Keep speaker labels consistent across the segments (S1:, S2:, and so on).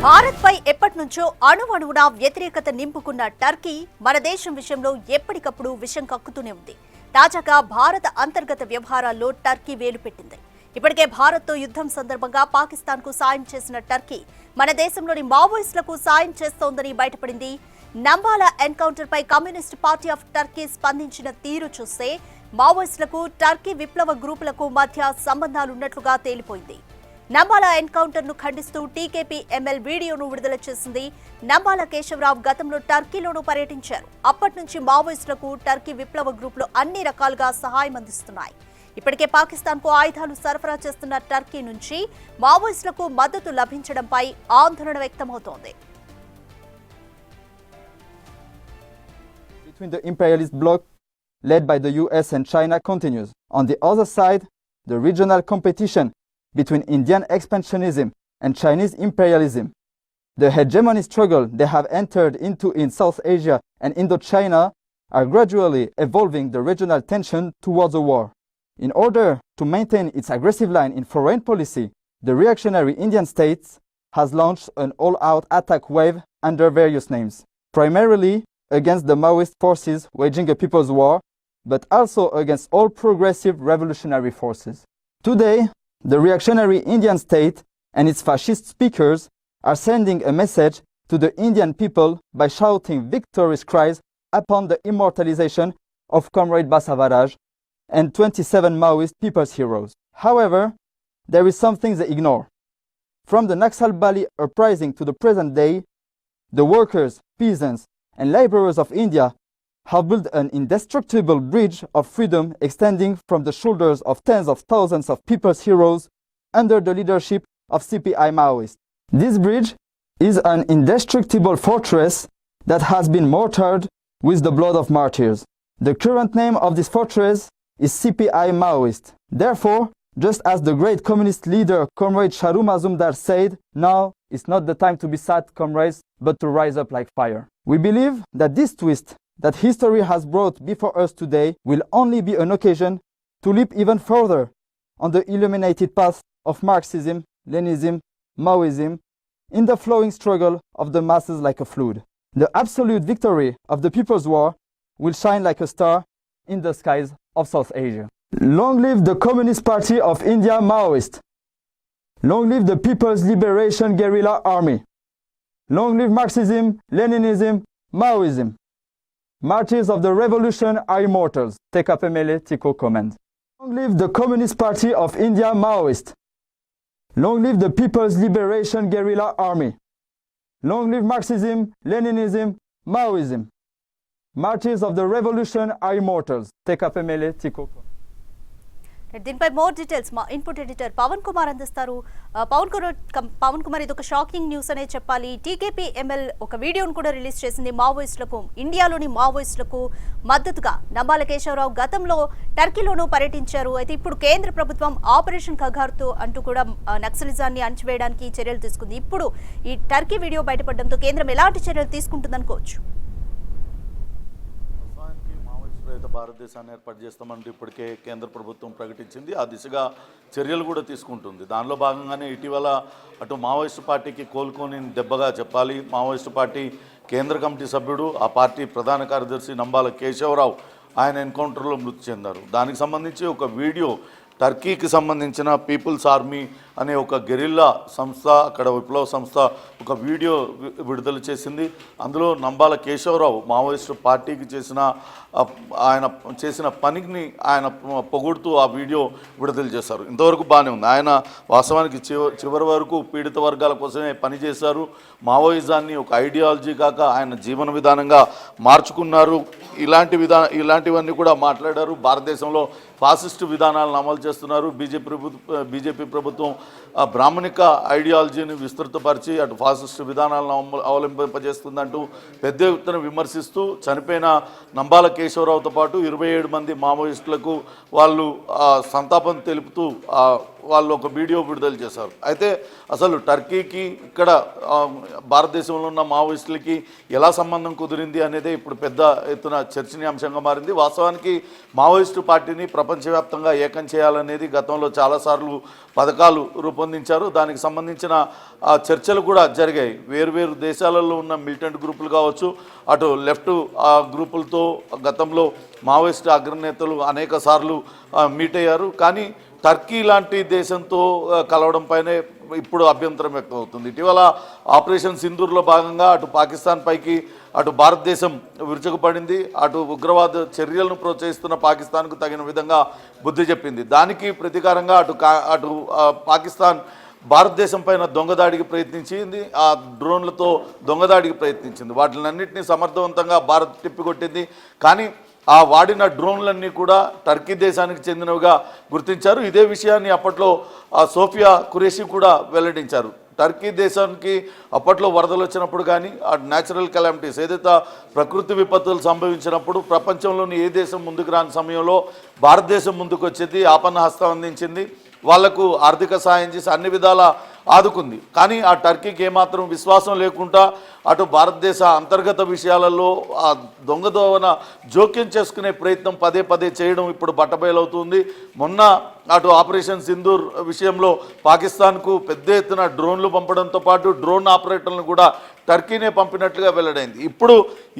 S1: భారత్ పై ఎప్పటినుంచో అణువణువున వ్యతిరేకత నింపుకున్న టర్కీ మన దేశం విషయంలో ఎప్పటికప్పుడు విషం కక్కుతూనే ఉంది. తాజాగా భారత అంతర్గత వ్యవహారాల్లో టర్కీ వేలు పెట్టింది. ఇప్పటికే భారత్తో యుద్ధం సందర్భంగా పాకిస్తాన్కు సాయం చేసిన టర్కీ మన దేశంలోని మావోయిస్టులకు సాయం చేస్తోందని బయటపడింది. నంబాల ఎన్కౌంటర్ పై కమ్యూనిస్ట్ పార్టీ ఆఫ్ టర్కీ స్పందించిన తీరు చూస్తే మావోయిస్టులకు టర్కీ విప్లవ గ్రూపులకు మధ్య సంబంధాలున్నట్లుగా తేలిపోయింది. నంబాల ఎన్కౌంటర్ ను ఖండిస్తూ టీకేపీ ఎంఎల్ వీడియోను విడుదల చేసింది. నంబాల కేశవరావు గతంలో టర్కీలోనూ పర్యటించారు. అప్పటి నుంచి మావోయిస్టులకు టర్కీ విప్లవ గ్రూపులు అన్ని రకాలుగా సహాయం అందిస్తున్నాయి. ఇప్పటికే పాకిస్తాన్కు ఆయుధాలు సరఫరా చేస్తున్న టర్కీ నుంచి మావోయిస్టులకు మద్దతు లభించడంపై ఆందోళన వ్యక్తమవుతోంది.
S2: Between the imperialist bloc led by the US and China continues. On the other side, the regional competition between Indian expansionism and Chinese imperialism. The hegemony struggle they have entered into in South Asia and Indochina are gradually evolving the regional tension towards a war. In order to maintain its aggressive line in foreign policy, the reactionary Indian states has launched an all-out attack wave under various names, primarily against the Maoist forces waging a people's war, but also against all progressive revolutionary forces. Today, the reactionary Indian state and its fascist speakers are sending a message to the Indian people by shouting victorious cries upon the immortalization of Comrade Basavaraj and 27 Maoist people's heroes. However, there is something they ignore. From the Naxalbari uprising to the present day, the workers, peasants, and laborers of India have built an indestructible bridge of freedom extending from the shoulders of tens of thousands of people's heroes under the leadership of CPI Maoists. This bridge is an indestructible fortress that has been mortared with the blood of martyrs. The current name of this fortress is CPI Maoist. Therefore, just as the great communist leader Comrade Shahrukh Mazumdar said, now is not the time to be sad, comrades, but to rise up like fire. We believe that this twist that history has brought before us today will only be an occasion to leap even further on the illuminated path of Marxism, Leninism, Maoism, in the flowing struggle of the masses like a flood. The absolute victory of the People's War will shine like a star in the skies of South Asia. Long live the Communist Party of India Maoist. Long live the People's Liberation Guerrilla Army. Long live Marxism, Leninism, Maoism. Martyrs of the revolution are immortals. Take up MLA, Tico command. Long live the Communist Party of India Maoist. Long live the People's Liberation Guerrilla Army. Long live Marxism, Leninism, Maoism. Martyrs of the revolution are immortals. Take up MLA, Tico command.
S1: దీనిపై more details మా input editor Pawan Kumar అందిస్తారు. పవన్ కుమార్, ఇది ఒక shocking news అనే చెప్పాలి. TKP ML ఒక వీడియోను కూడా రిలీజ్ చేసింది. మావోయిస్టులకు, ఇండియాలోని మావోయిస్టులకు మద్దతుగా నంబాల కేశవరావు గతంలో టర్కీలోనూ పర్యటించారు. అయితే ఇప్పుడు కేంద్ర ప్రభుత్వం ఆపరేషన్ ఖగార్తో అంటూ కూడా నక్సలిజాన్ని అణచివేయడానికి చర్యలు తీసుకుంది. ఇప్పుడు ఈ టర్కీ వీడియో బయటపడడంతో కేంద్రం ఎలాంటి చర్యలు తీసుకుంటుందనుకోవచ్చు?
S3: భారతదేశాన్ని ఏర్పాటు చేస్తామంటూ ఇప్పటికే కేంద్ర ప్రభుత్వం ప్రకటించింది. ఆ దిశగా చర్యలు కూడా తీసుకుంటుంది. దానిలో భాగంగానే ఇటీవల అటు మావోయిస్టు పార్టీకి కోలుకొని దెబ్బగా చెప్పాలి. మావోయిస్టు పార్టీ కేంద్ర కమిటీ సభ్యుడు, ఆ పార్టీ ప్రధాన కార్యదర్శి నంబాల కేశవరావు ఆయన ఎన్కౌంటర్లో మృతి చెందారు. దానికి సంబంధించి ఒక వీడియో టర్కీకి సంబంధించిన పీపుల్స్ ఆర్మీ అనే ఒక గెరిల్లా సంస్థ, అక్కడ విప్లవ సంస్థ ఒక వీడియో విడుదల చేసింది. అందులో నంబాల కేశవరావు మావోయిస్టు పార్టీకి ఆయన చేసిన పనికి ఆయన పొగుడుతూ ఆ వీడియో విడుదల చేశారు. ఇంతవరకు బాగానే ఉంది. ఆయన వాస్తవానికి చివరి వరకు పీడిత వర్గాల కోసమే పనిచేశారు. మావోయిజాన్ని ఒక ఐడియాలజీ కాక ఆయన జీవన విధానంగా మార్చుకున్నారు. ఇలాంటివన్నీ కూడా మాట్లాడారు. భారతదేశంలో ఫాసిస్టు విధానాలను అమలు చేస్తున్నారు. బీజేపీ ప్రభుత్వం బ్రాహ్మణిక ఐడియాలజీని విస్తృతపరిచి అటు ఫాసిస్టు విధానాలను అవలంబింపజేస్తుందంటూ పెద్ద ఎత్తున విమర్శిస్తూ చనిపోయిన నంబాల కేశవరావుతో పాటు 27 మంది మావోయిస్టులకు వాళ్ళు సంతాపం తెలుపుతూ వాళ్ళు ఒక వీడియో విడుదల చేశారు. అయితే అసలు టర్కీకి ఇక్కడ భారతదేశంలో ఉన్న మావోయిస్టులకి ఎలా సంబంధం కుదిరింది అనేది ఇప్పుడు పెద్ద ఎత్తున చర్చనీయాంశంగా మారింది. వాస్తవానికి మావోయిస్టు పార్టీని ప్రపంచవ్యాప్తంగా ఏకం చేయాలనేది గతంలో చాలాసార్లు పథకాలు రూపొందించారు. దానికి సంబంధించిన చర్చలు కూడా జరిగాయి. వేరువేరు దేశాలలో ఉన్న మిలిటెంట్ గ్రూపులు కావచ్చు, అటు లెఫ్ట్ గ్రూపులతో గతంలో మావోయిస్టు అగ్రనేతలు అనేక సార్లు మీట్ అయ్యారు. కానీ టర్కీ లాంటి దేశంతో కలవడం పైనే ఇప్పుడు అభ్యంతరం వ్యక్తం అవుతుంది. ఇటీవల ఆపరేషన్ సింధూర్లో భాగంగా అటు పాకిస్తాన్ పైకి అటు భారతదేశం విరుచుకుపడింది. అటు ఉగ్రవాద చర్యలను ప్రోత్సహిస్తున్న పాకిస్తాన్కు తగిన విధంగా బుద్ధి చెప్పింది. దానికి ప్రతీకారంగా అటు పాకిస్తాన్ భారతదేశం పైన దొంగదాడికి ప్రయత్నించింది. ఆ డ్రోన్లతో దొంగదాడికి ప్రయత్నించింది. వాటినన్నింటినీ సమర్థవంతంగా భారత్ తిప్పికొట్టింది. కానీ ఆ వాడిన డ్రోన్లన్నీ కూడా టర్కీ దేశానికి చెందినవిగా గుర్తించారు. ఇదే విషయాన్ని అప్పట్లో సోఫియా ఖురేషి కూడా వెల్లడించారు. టర్కీ దేశానికి అప్పట్లో వరదలు వచ్చినప్పుడు కానీ ఆ న్యాచురల్ కెలామిటీస్ ఏదైతే ప్రకృతి విపత్తులు సంభవించినప్పుడు ప్రపంచంలోని ఏ దేశం ముందుకు రాని సమయంలో భారతదేశం ముందుకు వచ్చేది, ఆపన్న హస్తం అందించింది, వాళ్లకు ఆర్థిక సాయం చేసి అన్ని విధాల ఆదుకుంది. కానీ ఆ టర్కీకి ఏమాత్రం విశ్వాసం లేకుండా అటు భారతదేశ అంతర్గత విషయాలలో ఆ దొంగదోవన జోక్యం చేసుకునే ప్రయత్నం పదే పదే చేయడం ఇప్పుడు బట్టబయలవుతుంది. మొన్న అటు ఆపరేషన్ సింధూర్ విషయంలో పాకిస్తాన్కు పెద్ద ఎత్తున డ్రోన్లు పంపడంతో పాటు డ్రోన్ ఆపరేటర్లను కూడా టర్కీనే పంపినట్లుగా వెల్లడైంది. ఇప్పుడు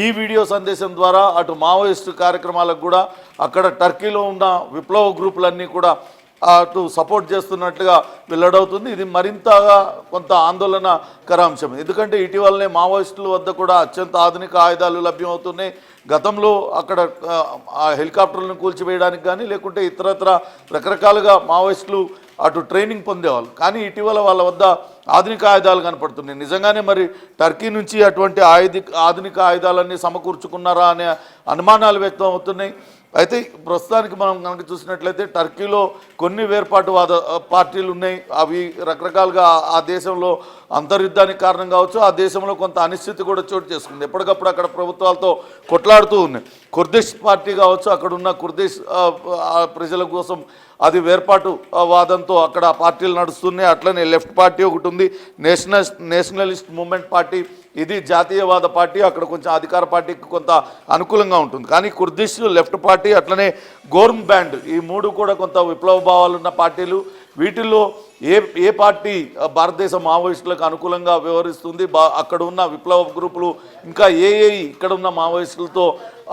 S3: ఈ వీడియో సందేశం ద్వారా అటు మావోయిస్టు కార్యక్రమాలకు కూడా అక్కడ టర్కీలో ఉన్న విప్లవ గ్రూపులన్నీ కూడా అటు సపోర్ట్ చేస్తున్నట్లుగా వెల్లడవుతుంది. ఇది మరింతగా కొంత ఆందోళనకర అంశం. ఎందుకంటే ఇటీవలనే మావోయిస్టుల వద్ద కూడా అత్యంత ఆధునిక ఆయుధాలు లభ్యమవుతున్నాయి. గతంలో అక్కడ హెలికాప్టర్లను కూల్చివేయడానికి కానీ లేకుంటే ఇతరత్ర రకరకాలుగా మావోయిస్టులు అటు ట్రైనింగ్ పొందేవాళ్ళు. కానీ ఇటీవల వాళ్ళ వద్ద ఆధునిక ఆయుధాలు కనపడుతున్నాయి. నిజంగానే మరి టర్కీ నుంచి అటువంటి ఆధునిక ఆయుధాలన్నీ సమకూర్చుకున్నారా అనే అనుమానాలు వ్యక్తం అవుతున్నాయి. అయితే ప్రస్తుతానికి మనం కనుక చూసినట్లయితే టర్కీలో కొన్ని వేర్పాటువాద పార్టీలు ఉన్నాయి. అవి రకరకాలుగా ఆ దేశంలో అంతర్యుద్ధానికి కారణం కావచ్చు. ఆ దేశంలో కొంత అనిశ్చితి కూడా చోటు చేసుకుంది. ఎప్పటికప్పుడు అక్కడ ప్రభుత్వాలతో కొట్లాడుతూ ఉన్నాయి. కుర్దిష్ పార్టీ కావచ్చు, అక్కడ ఉన్న కుర్దిష్ ప్రజల కోసం అది వేర్పాటు వాదంతో అక్కడ పార్టీలు నడుస్తున్నాయి. అట్లనే లెఫ్ట్ పార్టీ ఒకటి ఉంది, నేషనలిస్ట్ మూవ్మెంట్ పార్టీ, ఇది జాతీయవాద పార్టీ. అక్కడ కొంచెం అధికార పార్టీకి కొంత అనుకూలంగా ఉంటుంది. కానీ కుర్దిష్ లెఫ్ట్ పార్టీ అట్లనే గోర్మ్ బ్యాండ్, ఈ మూడు కూడా కొంత విప్లవ భావాలు ఉన్న పార్టీలు. వీటిల్లో ఏ పార్టీ భారతదేశ మావోయిస్టులకు అనుకూలంగా వ్యవహరిస్తుంది, అక్కడ ఉన్న విప్లవ గ్రూపులు ఇంకా ఇక్కడ ఉన్న మావోయిస్టులతో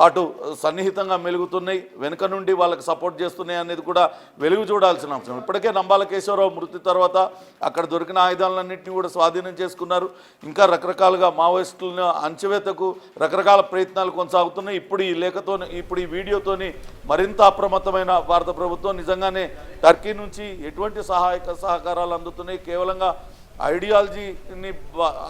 S3: అటు సన్నిహితంగా మెలుగుతున్నాయి, వెనుక నుండి వాళ్ళకి సపోర్ట్ చేస్తున్నాయి అనేది కూడా వెలుగు చూడాల్సిన అంశం. ఇప్పటికే నంబాల కేశవరావు మృతి తర్వాత అక్కడ దొరికిన ఆయుధాలన్నింటినీ కూడా స్వాధీనం చేసుకున్నారు. ఇంకా రకరకాలుగా మావోయిస్టులను అంచవేతకు రకరకాల ప్రయత్నాలు కొనసాగుతున్నాయి. ఇప్పుడు ఈ వీడియోతోని మరింత అప్రమత్తమైన భారత ప్రభుత్వం నిజంగానే టర్కీ నుంచి ఎటువంటి సహకారాలు అందుతున్నాయి, కేవలంగా ఐడియాలజీని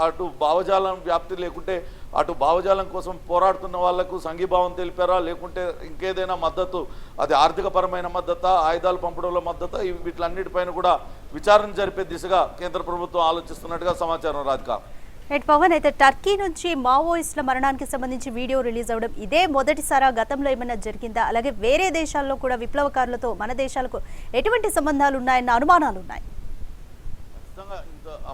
S3: అటు భావజాలం వ్యాప్తి లేకుంటే అటు భావజాలం కోసం పోరాడుతున్న వాళ్లకు సంఘీభావం తెలిపారా, లేకుంటే ఇంకేదైనా మద్దతు, అది ఆర్థికపరమైన మద్దత, ఆయుధాలు పంపడంలో మద్దత, వీటిలన్నిటిపైన కూడా విచారణ జరిపే దిశగా కేంద్ర ప్రభుత్వం ఆలోచిస్తున్నట్టుగా సమాచారం. రాధిక.
S1: పవన్, అయితే టర్కీ నుంచి మావోయిస్టుల మరణానికి సంబంధించి వీడియో రిలీజ్ అవ్వడం ఇదే మొదటిసారా? గతంలో ఏమైనా జరిగిందా? అలాగే వేరే దేశాల్లో కూడా విప్లవకారులతో మన దేశాలకు ఎటువంటి సంబంధాలు ఉన్నాయన్న అనుమానాలు ఉన్నాయి.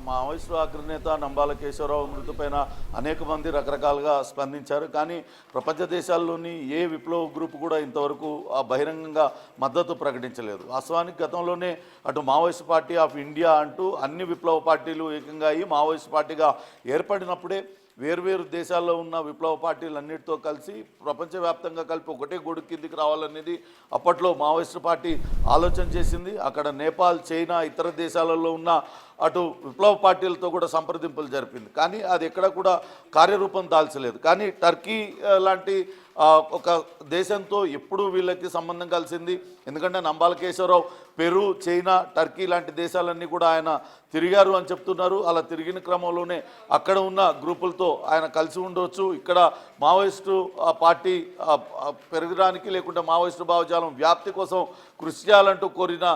S3: మావోయిస్టు అగ్రనేత నంబాల కేశవరావు మృతి పైన అనేక మంది రకరకాలుగా స్పందించారు. కానీ ప్రపంచ దేశాల్లోని ఏ విప్లవ గ్రూప్ కూడా ఇంతవరకు బహిరంగంగా మద్దతు ప్రకటించలేదు. వాస్తవానికి గతంలోనే అటు మావోయిస్ట్ పార్టీ ఆఫ్ ఇండియా అంటూ అన్ని విప్లవ పార్టీలు ఏకంగా అయ్యి మావోయిస్ట్ పార్టీగా ఏర్పడినప్పుడే వేర్వేరు దేశాల్లో ఉన్న విప్లవ పార్టీలన్నిటితో కలిసి ప్రపంచవ్యాప్తంగా కలిపి ఒకటే గొడుగు కిందికి రావాలనేది అప్పట్లో మావోయిస్టు పార్టీ ఆలోచన చేసింది. అక్కడ నేపాల్, చైనా, ఇతర దేశాలలో ఉన్న అటు విప్లవ పార్టీలతో కూడా సంప్రదింపులు జరిపింది. కానీ అది ఎక్కడ కూడా కార్యరూపం దాల్చలేదు. కానీ టర్కీ లాంటి ఒక దేశంతో ఎప్పుడూ వీళ్ళకి సంబంధం కలిసింది. ఎందుకంటే Nambala Keshava Rao Peru, China, Turkey లాంటి దేశాలన్నీ కూడా ఆయన తిరిగారు అని చెప్తున్నారు. అలా తిరిగిన క్రమంలోనే అక్కడ ఉన్న గ్రూపులతో ఆయన కలిసి ఉండవచ్చు. ఇక్కడ మావోయిస్టు పార్టీ పెరగడానికి లేకుంటే మావోయిస్టు భావజాలం వ్యాప్తి కోసం కృషి చేయాలంటూ కోరిన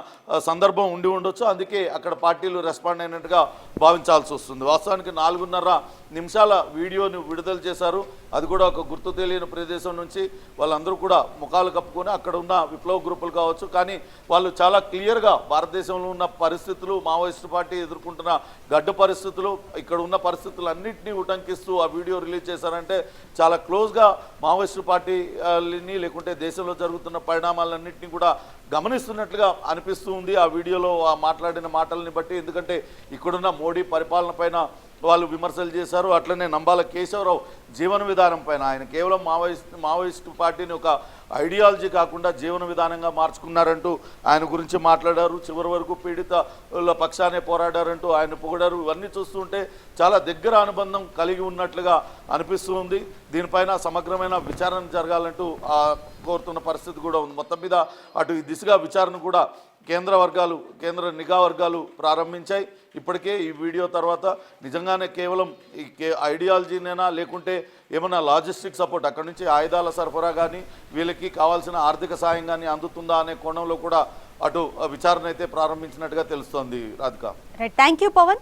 S3: సందర్భం ఉండి ఉండొచ్చు. అందుకే అక్కడ పార్టీలు రెస్పాండ్ రెస్పాండ్ అయినట్టుగా భావించాల్సి వస్తుంది. వాస్తవానికి 4.5 నిమిషాల వీడియోని విడుదల చేశారు. అది కూడా ఒక గుర్తు తెలియని ప్రదేశం నుంచి వాళ్ళందరూ కూడా ముఖాలు కప్పుకొని అక్కడ ఉన్న విప్లవ గ్రూపులు కావచ్చు, కానీ వాళ్ళు చాలా క్లియర్గా భారతదేశంలో ఉన్న పరిస్థితులు, మావోయిస్టు పార్టీ ఎదుర్కొంటున్న గడ్డు పరిస్థితులు, ఇక్కడ ఉన్న పరిస్థితులన్నింటినీ ఉటంకిస్తూ ఆ వీడియో రిలీజ్ చేశారంటే చాలా క్లోజ్గా మావోయిస్టు పార్టీని లేకుంటే దేశంలో జరుగుతున్న పరిణామాలన్నింటినీ కూడా గమనిస్తున్నట్లుగా అనిపిస్తూ ఉంది ఆ వీడియోలో ఆ మాట్లాడిన మాటల్ని బట్టి. ఎందుకంటే ఇక్కడున్న మోడీ పరిపాలన పైన వాళ్ళు విమర్శలు చేశారు. అట్లనే నంబాల కేశవరావు జీవన విధానం పైన ఆయన కేవలం మావోయిస్టు పార్టీని ఒక ఐడియాలజీ కాకుండా జీవన విధానంగా మార్చుకున్నారంటూ ఆయన గురించి మాట్లాడారు. చివరి వరకు పీడితుల పక్షానే పోరాడారంటూ ఆయన పొగిడారు. ఇవన్నీ చూస్తుంటే చాలా దగ్గర అనుబంధం కలిగి ఉన్నట్లుగా అనిపిస్తూ ఉంది. దీనిపైన సమగ్రమైన విచారణ జరగాలంటూ కోరుతున్న పరిస్థితి కూడా ఉంది. మొత్తం మీద అటు ఈ దిశగా విచారణ కూడా కేంద్ర నిఘా వర్గాలు ప్రారంభించాయి. ఇప్పటికే ఈ వీడియో తర్వాత నిజంగానే కేవలం ఈ ఐడియాలజీనేనా లేకుంటే ఏమైనా లాజిస్టిక్ సపోర్ట్ అక్కడి నుంచి ఆయుధాల సరఫరా కానీ వీళ్ళకి కావాల్సిన ఆర్థిక సాయం కానీ అందుతుందా అనే కోణంలో కూడా అటు విచారణ అయితే ప్రారంభించినట్టుగా తెలుస్తోంది. Radhika,
S1: thank you Pawan.